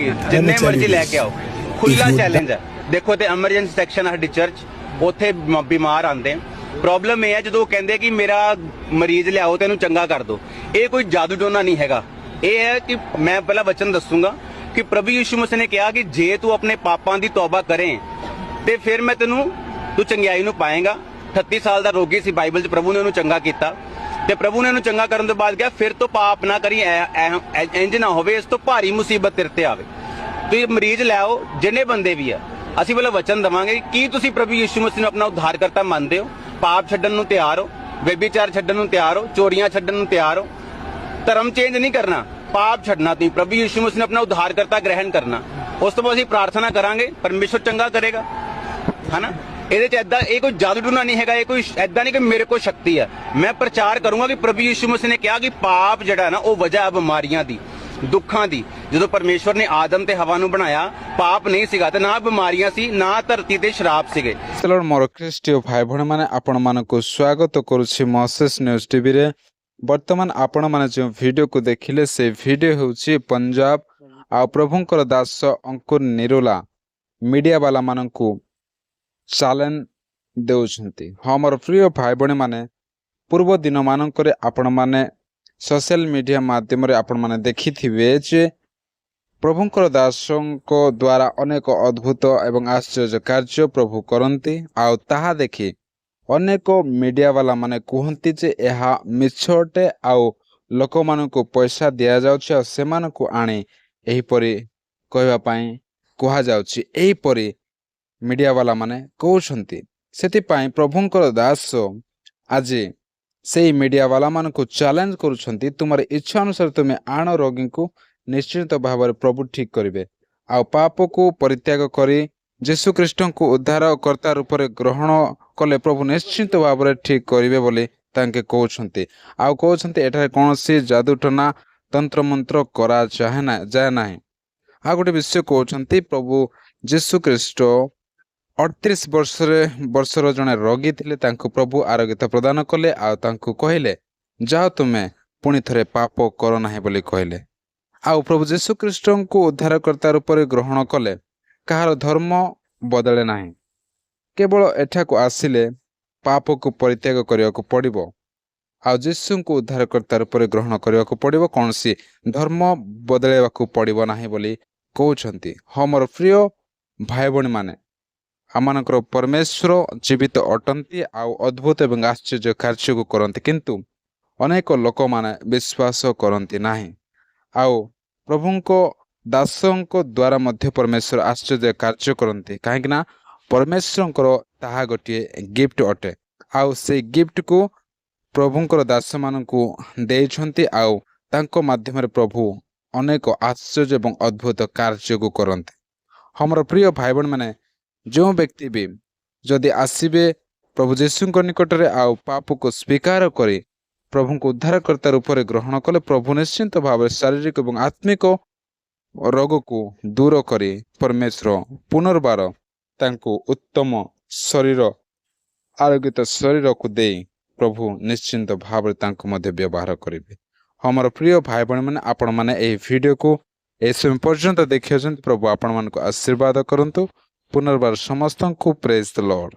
होगी जिन्ने मर्जी लैके आओ खुला चैलेंज है। देखो ते एमरजेंसी सैक्शन है साडी चर्च उत्थे बीमार आंदे प्रॉब्लम यह है जो कहते कि मेरा मरीज लियाओ तेन चंगा कर दो। ये कोई जादू टोना नहीं हैगा। ये है कि मैं पहला वचन दसूंगा कि प्रभु यीशु मसीह ने कहा कि जे तू अपने पापां दी तौबा करें ते फिर मैं तू चंगियाई नूं पाएगा। 38 साल का रोगी सी बाइबल च प्रभु ने उन्होंने चंगा किया ते प्रभु ने उन्होंने चंगा करने तो बाद क्या फिर तो पाप ना करी इंज ना होवे इस तो भारी मुसीबत तेरे ते आवे। तो ये मरीज लैओ जिन्ने बंदे भी है ਅਸੀਂ ਪਹਿਲਾਂ वचन देवांगे कि ਤੁਸੀਂ प्रभु यीशु मसीह ਨੂੰ अपना उद्धारकर्ता ਮੰਨਦੇ ਹੋ पाप ਛੱਡਣ ਨੂੰ ਤਿਆਰ ਹੋ व्यभिचार ਛੱਡਣ ਨੂੰ ਤਿਆਰ ਹੋ ਚੋਰੀਆਂ ਛੱਡਣ ਨੂੰ ਤਿਆਰ ਹੋ धर्म चेंज नहीं करना पाप छड़ना तुम प्रभु यीशु मसीह ने अपना उद्धारकर्ता ग्रहण करना उस तो बाद असीं प्रार्थना करांगे परमेश्वर चंगा करेगा है ना। ये कोई जादू टूना नहीं है, ये कोई ऐदा नहीं कि मेरे को शक्ति है। मैं प्रचार करूंगा कि प्रभु यीशु मसीह ने कहा कि पाप जड़ा है ना वो वजह है बीमारियां दी दुखा दी। जो परमेश्वर ने आदम ते हवा नूं बनाया पाप नहीं सीगा ते ना बीमारियां सी ना धरती ते शराब सीगे। चलो मोर ख्रीष्टीय भाई भण माने आपण मानकु स्वागत करूछि मोसेस न्यूज टीवी रे। वर्तमान आपण माने जो वीडियो को देखिले से वीडियो होछि पंजाब आ प्रभुंकर दास अंकुर निरोला मीडिया वाला मानकु चैलेंज देउछंती। हमर प्रिय भाई बणे माने पूर्व दिन मानकरे आपण माने सोशल मीडिया माध्यम रे आपण माने देखिथिबे जे प्रभुंकर दासंको द्वारा अनेक अद्भुत एवं आश्चर्य कार्य प्रभु करंती आ ताहा देखि अनेक मीडिया वाला माने कहती जे यह मिछटे आउ लोक मानकु पैसा दिया जाउछि आ सेमानकु आणी एहीपरि कहबा पई कहा जाउछि एहीपरि मीडिया वाला माने कहउछंती। सेति पई प्रभुंकर दास आज से मीडिया वाला मानकु चैलेंज करूछंती तुमर इच्छा अनुसार तुमे आण रोगी को निश्चित भाव में प्रभु ठीक करिवे आ पाप को परित्याग करी यीशु ख्रीष्ट को उद्धार कर्ता रूप में ग्रहण कले प्रभु निश्चित भाव में ठीक करिवे बोली तांके कहउछंती। आ कहउछंती एठारे कोनोसी जादू टना तंत्र मंत्र करा जाए ना। आ गोटे विषय कहउछंती प्रभु यीशु ख्रीष्ट 38 वर्षर जने रोगी थिले तांको प्रभु आरोग्यता प्रदान कले आ तांको कहले जाओ तुमे पुणी थरे पाप कर नाही बोली कहले। आउ प्रभु यीशु ख्रीष्ट को उद्धारकर्ता रूप में ग्रहण कले कहार धर्म बदले नाही केवल एठाकू आसिले पाप को परित्याग करने को पड़िबो आ यीशु को उद्धारकर्ता रूप में ग्रहण करने को पड़िबो कौनसी धर्म बदलेवा को पड़िबो नाही बोली कहउछंती। हमर प्रिय भाई बणी माने आमानकर परमेश्वर जीवित अटंती आउ अद्भुत एवं आश्चर्य कार्य को करंती किंतु अनेक लोक माने विश्वास करंती नाही। आउ प्रभुंको दासंको द्वारा मध्य परमेश्वर आश्चर्य कार्य करंती कहीं परमेश्वर ताहा गोटे गिफ्ट अटे आउ से गिफ्ट को प्रभुंकर दास मानकु देइछंती आउ तांको माध्यम रे प्रभु अनेक आश्चर्य एवं अद्भुत कार्य को करंती। हमर प्रिय भाई बहन माने जो व्यक्ति भी जदि आसीबे प्रभु यीशु निकट रे आउ पाप को स्वीकार करी प्रभु को उद्धारकर्ता रूप में ग्रहण कले प्रभु निश्चित भाव शारीरिक और आत्मिक रोग को दूर करी परमेश्वर पुनर्बार तांको उत्तम शरीर आरोग्यत शरीर को दे प्रभु निश्चिंत भाव में तांको मध्य व्यवहार करेंगे। हमर प्रिय भाई बहन मैंने आपण मैंने यह वीडियो को ए समय पर्यंत देखिए प्रभु आपण मान को आशीर्वाद करंतु पुनर्बार समस्त को प्रेज द लॉर्ड।